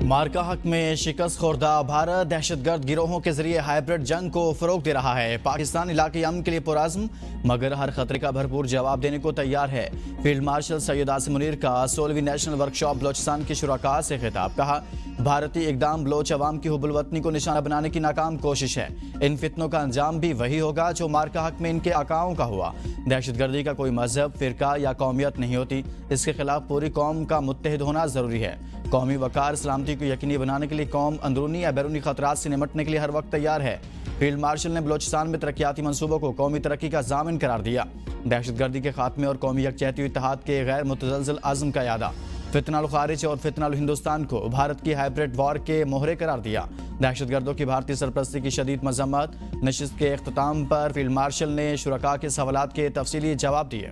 मार्का हक में शिकस्त खोरदा भारत दहशतगर्द गिरोहों के जरिए हाइब्रिड जंग को फरोग दे रहा है। पाकिस्तान इलाके अमन के लिए पुरअज़्म मगर हर खतरे का भरपूर जवाब देने को तैयार है। फील्ड मार्शल सैयद आसिम मुनीर का 16वीं नेशनल वर्कशॉप बलोचिस्तान के शुरका से खिताब। कहा, भारतीय इकदाम बलोच अवाम की हुब्बुल वतनी को निशाना बनाने की नाकाम कोशिश है। इन फितनों का अंजाम भी वही होगा जो मार्का हक में इनके आकाओं का हुआ। दहशतगर्दी का कोई मजहब, फिरका या कौमियत नहीं होती। इसके खिलाफ पूरी कौम का मुत्तहिद होना जरूरी है। कौमी वकार सलामती को यकीनी बनाने के लिए कौम अंदरूनी या बैरूनी खतरात से निमटने के लिए हर वक्त तैयार है। फील्ड मार्शल ने बलोचिस्तान में तरक्याती मंसूबों को कौमी तरक्की का जामिन करार दिया। दहशतगर्दी के खात्मे और कौमी यकजहती व इत्तेहाद के गैर मुतज़लज़ल आज़म का यादा। फितनाल खारिज और फितनाल हिंदुस्तान को भारत की हाइब्रिड वॉर के मोहरे करार दिया। दहशतगर्दों की भारतीय सरपरस्ती की शदीद मजम्मत। नशिस्त के अख्ताम पर फील्ड मार्शल ने शुरका के सवालात के तफसीली जवाब दिए।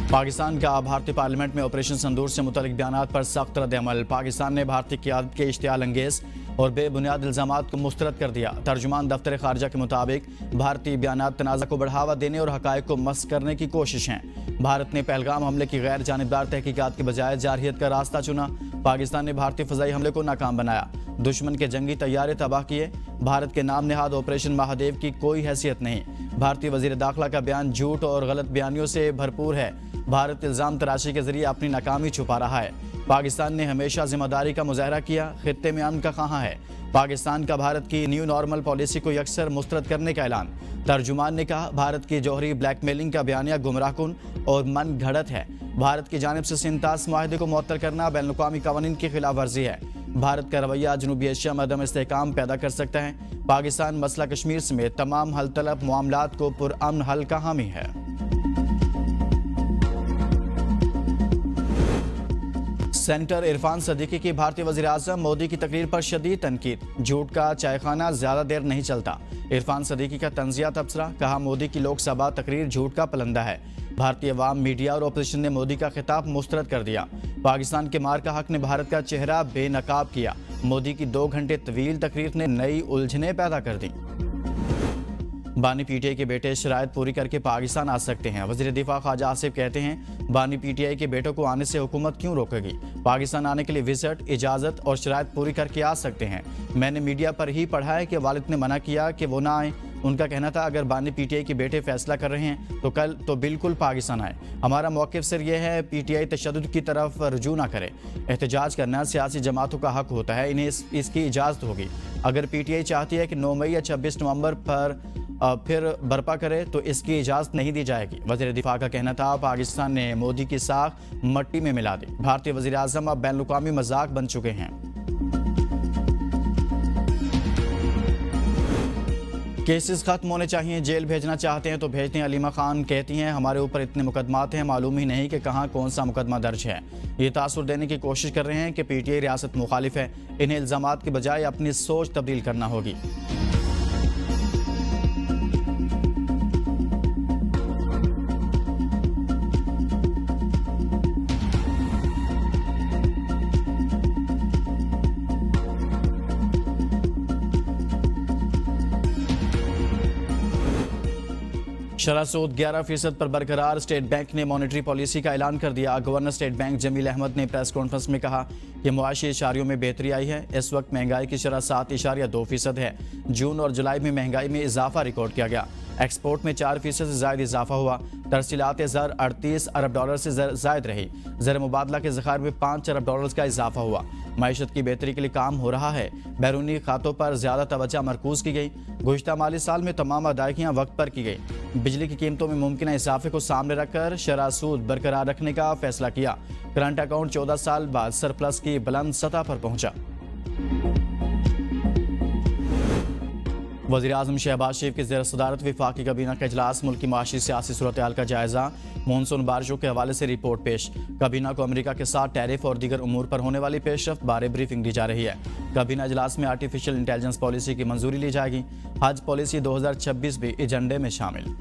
पाकिस्तान का भारतीय पार्लियामेंट में ऑपरेशन संदूर से मुतल्लिक बयानात पर सख्त रद्द-ए-अमल। पाकिस्तान ने भारतीय क़ियादत के इश्तियाल अंगेज और बेबुनियाद इल्ज़ामात को मुस्तरद कर दिया। तर्जुमान दफ्तर खारजा के मुताबिक भारतीय बयानात तनाज़ा को बढ़ावा देने और हक़ाइक़ को मस्ख़ करने की कोशिश हैं। भारत ने पहलगाम हमले की गैर जानिबदार तहकीकात के बजाय जारहियत का रास्ता चुना। पाकिस्तान ने भारतीय फ़ज़ाई हमले को नाकाम बनाया। दुश्मन के जंगी तैयारे तबाह किए। भारत के नाम नेहाद ऑपरेशन महादेव की कोई हैसियत नहीं। भारतीय वज़ीर दाखिला का बयान झूठ और गलत बयानियों से भरपूर है। भारत इल्ज़ाम तराशी के जरिए अपनी नाकामी छुपा रहा है। पाकिस्तान ने हमेशा जिम्मेदारी का मुजाहरा किया। खित्ते में अमन का कहाँ है? पाकिस्तान का भारत की न्यू नॉर्मल पॉलिसी को यकसर मुस्तरद करने का ऐलान। तर्जुमान ने कहा, भारत की जौहरी ब्लैकमेलिंग का बयानिया गुमराहकुन और मन घड़त है। भारत की जानिब से सिंतास मुआहदे को मुअत्तल करना बैनुल-अक़वामी क़वानीन की खिलाफ वर्जी है। भारत का रवैया जनूबी एशिया में अदम इस्तेहकाम पैदा कर सकता है। पाकिस्तान मसला कश्मीर समेत तमाम हल तलब मामलात को पुरअमन हल का हामी है। सेनेटर इरफान सदीकी की भारतीय वज़ीर-ए-आज़म मोदी की तकरीर पर शदीद तनकीद। झूठ का चायखाना ज्यादा देर नहीं चलता। इरफान सदीकी का तंज़िया तबसरा। कहा, मोदी की लोकसभा तकरीर झूठ का पलंदा है। भारतीय अवाम, मीडिया और अपोजिशन ने मोदी का खिताब मुस्तरद कर दिया। पाकिस्तान के मार्का हक ने भारत का चेहरा बेनकाब किया। मोदी की 2 घंटे तवील तकरीर ने नई उलझनें पैदा कर दी। बानी पीटीआई के बेटे शराइत पूरी करके पाकिस्तान आ सकते हैं। वज़ीर दिफा ख्वाजा आसिफ कहते हैं, बानी पीटीआई के बेटों को आने से हुकूमत क्यों रोकेगी? पाकिस्तान आने के लिए विजिट, इजाज़त और शराइत पूरी करके आ सकते हैं। मैंने मीडिया पर ही पढ़ा है कि वालिद ने मना किया कि वो ना आए। उनका कहना था, अगर बानी पीटीआई के बेटे फैसला कर रहे हैं तो कल तो बिल्कुल पाकिस्तान आए। हमारा मौक़िफ़ सिर्फ यह है, पीटीआई तशद्दुद की तरफ रुजू ना करे। एहतजाज करना सियासी जमातों का हक होता है, इन्हें इसकी इजाज़त होगी। अगर पीटीआई चाहती है कि 9 मई या 26 नवंबर पर फिर बर्पा करे तो इसकी इजाज़त नहीं दी जाएगी। वज़ीर दिफा का कहना था, पाकिस्तान ने मोदी की साख मट्टी में मिला दी। भारतीय वज़ीर आज़म अब बैनुल-अक़वामी मजाक बन चुके हैं। केसेस खत्म होने चाहिए, जेल भेजना चाहते हैं तो भेज दें। अलीमा खान कहती हैं, हमारे ऊपर इतने मुकदमात हैं, मालूम ही नहीं कि कहाँ कौन सा मुकदमा दर्ज है। ये तासुर देने की कोशिश कर रहे हैं कि पीटीआई रियासत मुखालिफ है। इन्हें इल्ज़ामात के बजाय अपनी सोच तब्दील करना होगी। शरह सूद 11% पर बरकरार। स्टेट बैंक ने मॉनेटरी पॉलिसी का ऐलान कर दिया। Governor state bank Jamil Ahmed ने प्रेस कॉन्फ्रेंस में कहा कि मुआशी इशारियों में बेहतरी आई है। इस वक्त महंगाई की शरह 7.2% है। जून और जुलाई में महंगाई में इजाफा रिकॉर्ड किया गया। एक्सपोर्ट में 4% से ज़ायद इजाफा हुआ। तरसीलात ज़र 38 अरब डॉलर से ज़ायद रही। ज़र मुबादला के ज़खायर में 5 अरब डॉलर का इजाफा हुआ। मईशत की बेहतरी के लिए काम हो रहा है। बैरूनी खातों पर ज़्यादा तवज्जो मरकूज़ की गई। गुज़िश्ता माली साल में तमाम अदायगियाँ वक्त पर की गई। बिजली की कीमतों में मुमकिन इजाफे को सामने रखकर शरह सूद बरकरार रखने का फैसला किया। करंट अकाउंट 14 साल बाद सरप्लस की बुलंद सतह पर पहुंचा। वज़ीर-ए-आज़म शहबाज शरीफ की ज़ेर सदारत वफाकी काबीना का इजलास। मुल्क की माशी सियासी सूरत हाल का जायजा। मानसून बारिशों के हवाले से रिपोर्ट पेश। काबीना को अमेरिका के साथ टैरिफ और दीगर उमूर पर होने वाली पेशरफ्त बारे ब्रीफिंग दी जा रही है। काबीना इजलास में आर्टिफिशियल इंटेलिजेंस पॉलिसी की मंजूरी ली जाएगी। हज पॉलिसी 2026 भी एजेंडे में शामिल।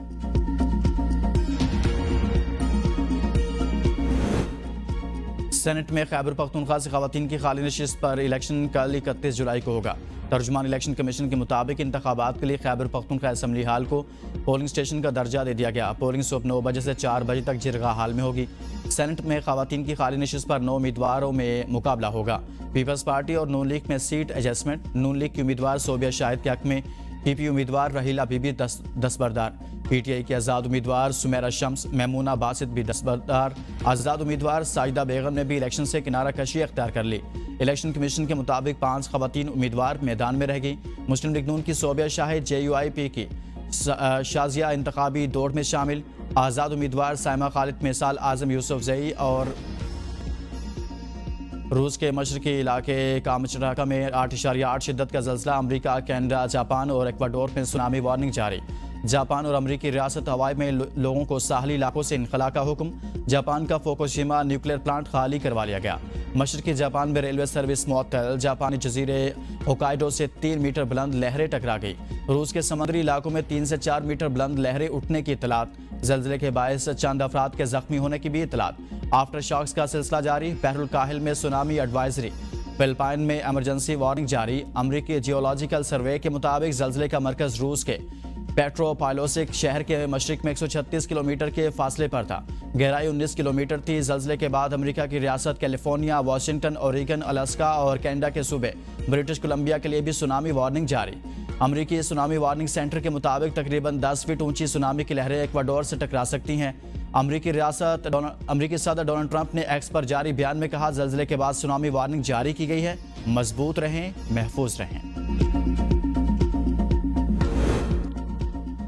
सेनेट में खैबर पख्तूनख्वा से खवातीन की खाली नशिस्त पर इलेक्शन कल 31 जुलाई को होगा। तर्जुमान इलेक्शन कमीशन के मुताबिक इंतखाबात के लिए खैबर पख्तूनख्वा असम्बली हाल को पोलिंग स्टेशन का दर्जा दे दिया गया। पोलिंग सुबह 9 बजे से 4 बजे तक जिरगा हाल में होगी। सेनेट में खवातीन की खाली नशिस्त पर 9 उम्मीदवारों में मुकाबला होगा। पीपल्स पार्टी और नून लीग में सीट एडजस्टमेंट। नून लीग की उम्मीदवार सोबिया शाहिद के हक में पीपी उम्मीदवार रहीला बीबी दस्तबरदार। पीटीआई की आज़ाद उम्मीदवार सुमेरा शम्स मेमूना बासित भी दस्तबरदार। आज़ाद उम्मीदवार साजिदा बेगम ने भी इलेक्शन से किनारा कशी अख्तियार कर ली। इलेक्शन कमीशन के मुताबिक 5 खवातीन उम्मीदवार मैदान में रहेगी। मुस्लिम लीग नून की सोबिया शाहिद, JUIP की शाजिया इंतखाबी दौड़ में शामिल। आज़ाद उम्मीदवार साइमा खालिद, मिसाल आजम यूसुफजई और रूस के मशरकी इलाके कामचनाका में 8.8 शिद्दत का ज़लज़ला। अमरीका, कनाडा, जापान और इक्वाडोर में सुनामी वार्निंग जारी। जापान और अमरीकी रियासत हवाई में लोगों को साहली इलाकों से इनखला का हुक्म। जापान का फुकुशिमा न्यूक्लियर प्लांट खाली करवा लिया गया। मशरकी जापान में रेलवे सर्विस मुअत्तल। जापानी जजीरे होकाइडो से 3 मीटर बुलंद लहरें टकरा गई। रूस के समुद्री इलाकों में 3 से 4 मीटर बुलंद लहरें उठने की इतलात। जल्जले के बायस चंद अफराद के जख्मी होने की भी इतलात। आफ्टर शॉक्स का सिलसिला जारी। बहरुल काहिल में सुनामी एडवाइजरी। फिलिपाइन में इमरजेंसी वार्निंग जारी। अमरीकी जियोलॉजिकल सर्वे के मुताबिक जल्जले का मरकज रूस के पेट्रोपाइलोसिक शहर के मशरिक में 136 किलोमीटर के फासले पर था। गहराई 19 किलोमीटर थी। जल्जले के बाद अमेरिका की रियासत कैलिफोर्निया, वाशिंगटन, ओरेगन, अलास्का और कनाडा के सूबे ब्रिटिश कोलंबिया के लिए भी सुनामी वार्निंग जारी। अमरीकी सुनामी वार्निंग सेंटर के मुताबिक तकरीबन 10 फीट ऊंची सुनामी की लहरें इक्वाडोर से टकरा सकती हैं। अमरीकी सदर डोनाल्ड ट्रंप ने एक्स पर जारी बयान में कहा, जल्जले के बाद सुनामी वार्निंग जारी की गई है, मजबूत रहें, महफूज रहें।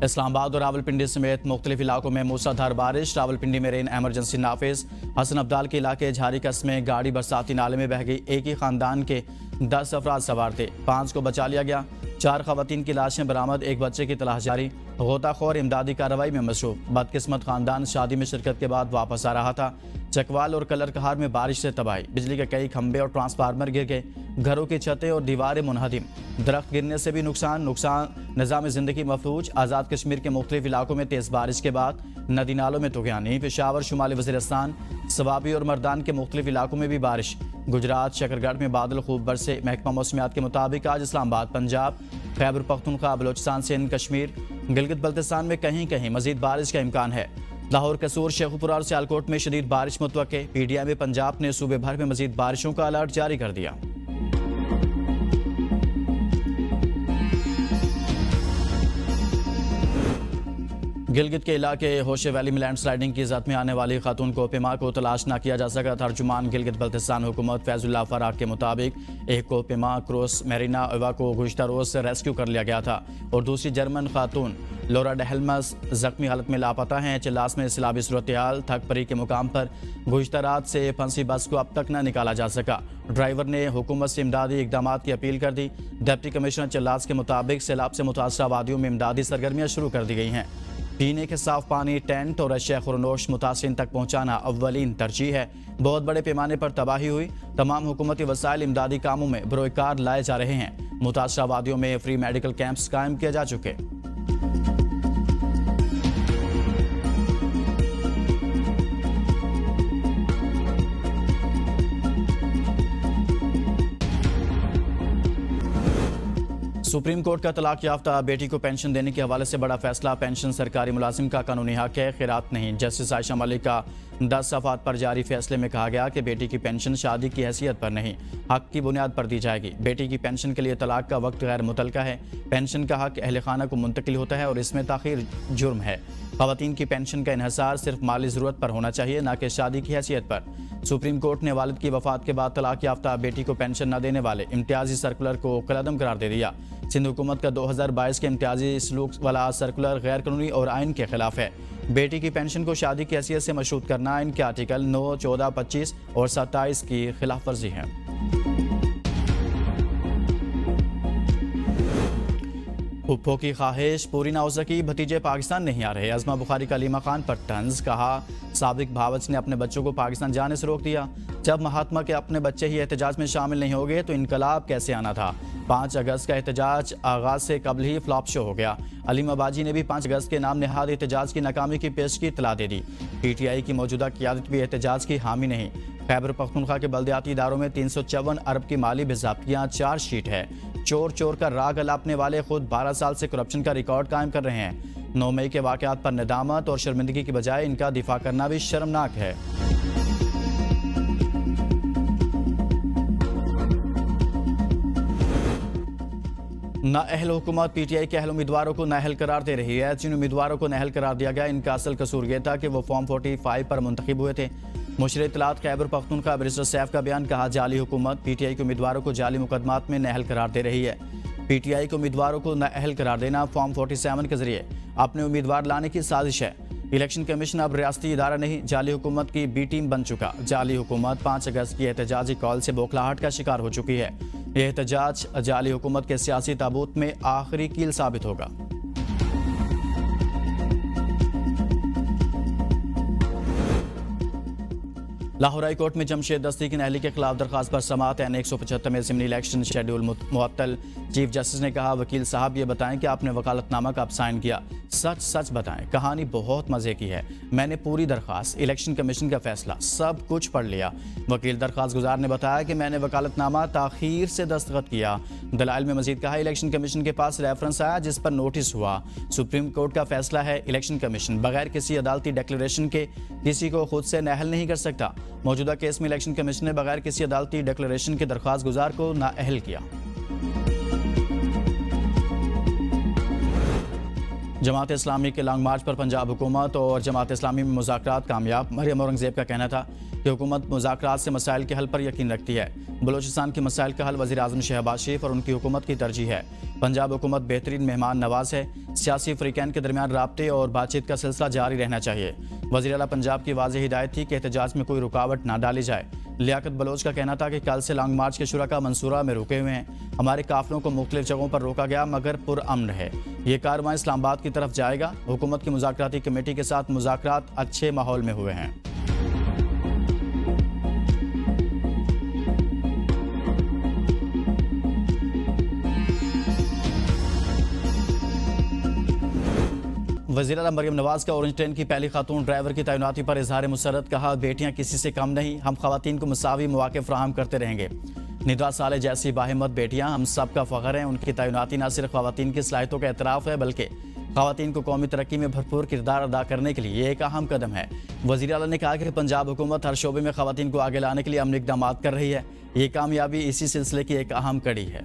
इस्लामाबाद और रावलपिंडी समेत मुख्तलिफ इलाकों में मूसलाधार बारिश। रावलपिंडी में रेन एमरजेंसी नाफिज। हसन अब्दाल के इलाके झारी कस्बे में गाड़ी बरसाती नाले में बह गई। एक ही खानदान के 10 अफराद सवार थे, 5 को बचा लिया गया। 4 खवातीन की लाशें बरामद, एक बच्चे की तलाश जारी। गोताखोर इमदादी कार्रवाई में मसरूफ। बदकिस्मत खानदान शादी में शिरकत के बाद वापस आ रहा था। चकवाल और कलर कहार में बारिश से तबाही। बिजली के कई खंभे और ट्रांसफार्मर गिर गए। घरों की छतें और दीवारें मुनहदिम। दरख्त गिरने से भी नुकसान। निज़ाम ज़िंदगी मफलूज। आज़ाद कश्मीर के मुख्तलिफ इलाकों में तेज़ बारिश के बाद नदी नालों में तुग़यानी। पेशावर, शुमाली वज़ीरिस्तान, सवाबी और मर्दान के मुख्तलिफ इलाकों में भी बारिश। गुजरात, शकरगढ़ में बादल खूब बरसे। महकमा मौसमियात के मुताबिक आज इस्लामाबाद, पंजाब, खैबर पख्तूनख्वा, बलोचिस्तान, सिंध, कश्मीर, गिलगित बल्तिस्तान में कहीं कहीं मजीद बारिश का इम्कान है। लाहौर, कसूर, शेखुपुरा और सियालकोट में शदीद बारिश मुतवक्के। PTI में पंजाब ने सूबे भर में मजीद बारिशों का अलर्ट जारी कर दिया। गिलगित के इलाके होशे वैली में लैंडस्लाइडिंग की जद में आने वाली खातून कोपेमा को तलाश न किया जा सका। तर्जुमान गिलगित बल्तिस्तान हुकूमत फैजुल्लाह फराक के मुताबिक एक कोपेमा क्रोस मेरिना एवा को गुज़िश्ता रोज से रेस्क्यू कर लिया गया था और दूसरी जर्मन खातून लोरा डेहलमस जख्मी हालत में लापता हैं। चिल्लास में सिलाबी सूरत हाल। थकपरी के मुकाम पर गुज़िश्ता रात से फंसी बस को अब तक न निकाला जा सका। ड्राइवर ने हुकूमत से इमदादी इकदाम की अपील कर दी। डिप्टी कमिश्नर चिल्लास के मुताबिक सैलाब से मुतासरा वादियों में इमदादी सरगर्मियाँ शुरू कर दी गई हैं। पीने के साफ पानी, टेंट और अशिया खुरनोश मुतासिरीन तक पहुँचाना अव्वलीन तरजीह है। बहुत बड़े पैमाने पर तबाही हुई। तमाम हुकूमती वसाइल इमदादी कामों में बरोकार लाए जा रहे हैं। मुतासरा वादियों में फ्री मेडिकल कैंप्स कायम किए जा चुके। सुप्रीम कोर्ट का तलाक याफ्ता बेटी को पेंशन देने के हवाले से बड़ा फैसला। पेंशन सरकारी मुलाजिम का कानूनी हक है, खैरात नहीं। जस्टिस आयशा मलिक का 10 सफ़ात पर जारी फैसले में कहा गया कि बेटी की पेंशन शादी की हैसियत पर नहीं, हक की बुनियाद पर दी जाएगी। बेटी की पेंशन के लिए तलाक का वक्त गैर मुतलका है। पेंशन का हक अहल खाना को मुंतकिल होता है और इसमें ताख़ीर जुर्म है। ख़वातीन की पेंशन का इन्हसार सिर्फ माली ज़रूरत पर होना चाहिए, न कि शादी की हैसियत पर। सुप्रीम कोर्ट ने वालिद की वफ़ात के बाद तलाक याफ्ता बेटी को पेंशन न देने वाले इम्तियाजी सर्कुलर को कलअदम करार दे दिया। सिंध हुकूमत का 2022 के इम्तियाजी सलूक वाला सर्कुलर गैर कानूनी और आइन के खिलाफ है। बेटी की पेंशन को शादी की हैसियत से मशरूत करना आइन के आर्टिकल 9, 14, 25 और 27 की खिलाफ वर्जी है। फुप्पो की ख्वाहिश पूरी ना हो सकी, भतीजे पाकिस्तान नहीं आ रहे। अज़मा बुखारी का अलीमा खान पर तंज। कहा, साबिक भावच ने अपने बच्चों को पाकिस्तान जाने से रोक दिया। जब महात्मा के अपने बच्चे ही एहतजाज में शामिल नहीं हो गए तो इनकलाब कैसे आना था। 5 अगस्त का एहतजाज आगाज से कबल ही फ्लॉप शो हो गया। अलीम अबाजी ने भी 5 अगस्त के नाम नेहाद एहतजाज की नाकामी की पेश की इतला दे दी। PTI की मौजूदा क़यादत भी एहतजाज की हामी नहीं। खैबर पख्तूनख्वा के बल्दियाती इदारों में 354 अरब की माली बेज़ाब्तियाँ चार्जशीट है। चोर चोर का राग अलापने वाले खुद 12 साल से करप्शन का रिकॉर्ड कायम कर रहे हैं। 9 मई के वाक़यात पर नदामत और शर्मिंदगी की बजाय इनका दिफा करना भी शर्मनाक है। नाअहल हुकूमत PTI के अहल उम्मीदवारों को नाअहल करार दे रही है। जिन उम्मीदवारों को नाअहल करार दिया गया, इनका असल कसूर यह था कि वो फॉर्म 45 पर मुंतखब हुए थे। मुशर इत्तलात खैबर पख्तूनख्वा बैरिस्टर सैफ का बयान, कहा जाली हुकूमत PTI के उम्मीदवारों को जाली मुकदमात में नाअहल करार दे रही है। PTI के उम्मीदवारों को नाअहल करार देना फॉर्म 47 के जरिए अपने उम्मीदवार लाने की साजिश है। इलेक्शन कमीशन अब रियासती इदारा नहीं, जाली हुकूमत की B टीम बन चुका। जाली हुकूमत 5 अगस्त की एहतजाजी कॉल से बौखलाहट का शिकार हो चुकी है। यह एहतजाज जाली हुकूमत के सियासी ताबूत में आखिरी कील साबित होगा। लाहौर हाई कोर्ट में जमशेद दस्ती की नहली के खिलाफ दरखास्त पर समाअत है। 175 में ज़िमनी इलेक्शन शेड्यूल मुअत्तल। चीफ जस्टिस ने कहा, वकील साहब ये बताएं कि आपने वकालतनामा कब साइन किया। सच सच बताएं। कहानी बहुत मजे की है। मैंने पूरी दरखास्त, इलेक्शन कमीशन का फैसला, सब कुछ पढ़ लिया। वकील दरखास्त गुजार ने बताया कि मैंने वकालतनामा ताखीर से दस्तखत किया। दलाइल में मजीद कहा, इलेक्शन कमीशन के पास रेफरेंस आया जिस पर नोटिस हुआ। सुप्रीम कोर्ट का फैसला है। इलेक्शन कमीशन बगैर किसी अदालती डिक्लेरेशन के किसी को खुद से नाअहल नहीं कर सकता। मौजूदा केस में इलेक्शन कमीशन ने बगैर किसी अदालती डिक्लेरेशन के दरखास्त गुजार को नाअहल किया। जमात इस्लामी के लॉन्ग मार्च पर पंजाब हुकूमत और जमात इस्लामी में मुज़ाकरात कामयाब। मरियम औरंगज़ेब का कहना था कि हुकूमत मुज़ाकरात से मसाइल के हल पर यकीन रखती है। बलोचिस्तान के मसाइल का हल वज़ीर आज़म शहबाज शरीफ और उनकी हुकूमत की तरजीह है। पंजाब हुकूमत बेहतरीन मेहमान नवाज है। सियासी फ़रीक़ैन के दरमियान राब्ते और बातचीत का सिलसिला जारी रहना चाहिए। वज़ीर आला पंजाब की वाज़ेह हिदायत थी कि एहतजाज में कोई रुकावट ना डाली जाए। लियाकत बलोच का कहना था कि कल से लॉन्ग मार्च के शुरा मंसूरा में रुके हुए हैं। हमारे काफिलों को मुख्तलिफ जगहों पर रोका गया मगर पुरअमन है। ये कारवां इस्लामाबाद की तरफ जाएगा। हुकूमत की मुज़ाकराती कमेटी के साथ मुज़ाकरात अच्छे माहौल में हुए हैं। वज़ीर आला मरियम नवाज का ऑरेंज ट्रेन की पहली खातून ड्राइवर की तैनाती पर इजहार मुसरत। कहा, बेटियां किसी से कम नहीं, हम खवातीन को मुसावी मौके फराहम करते रहेंगे। निदा साले जैसी बाहिम्मत बेटियां हम सब का फ़ख्र हैं। उनकी तैनाती न सिर्फ खवातीन की सलाहियतों का एतराफ़ है बल्कि खवातीन को कौमी तरक्की में भरपूर किरदार अदा करने के लिए एक अहम कदम है। वज़ीर आला ने कहा कि पंजाब हुकूमत हर शोबे में खवातीन को आगे लाने के लिए अमली इक़दामात कर रही है। ये कामयाबी इसी सिलसिले की एक अहम कड़ी है।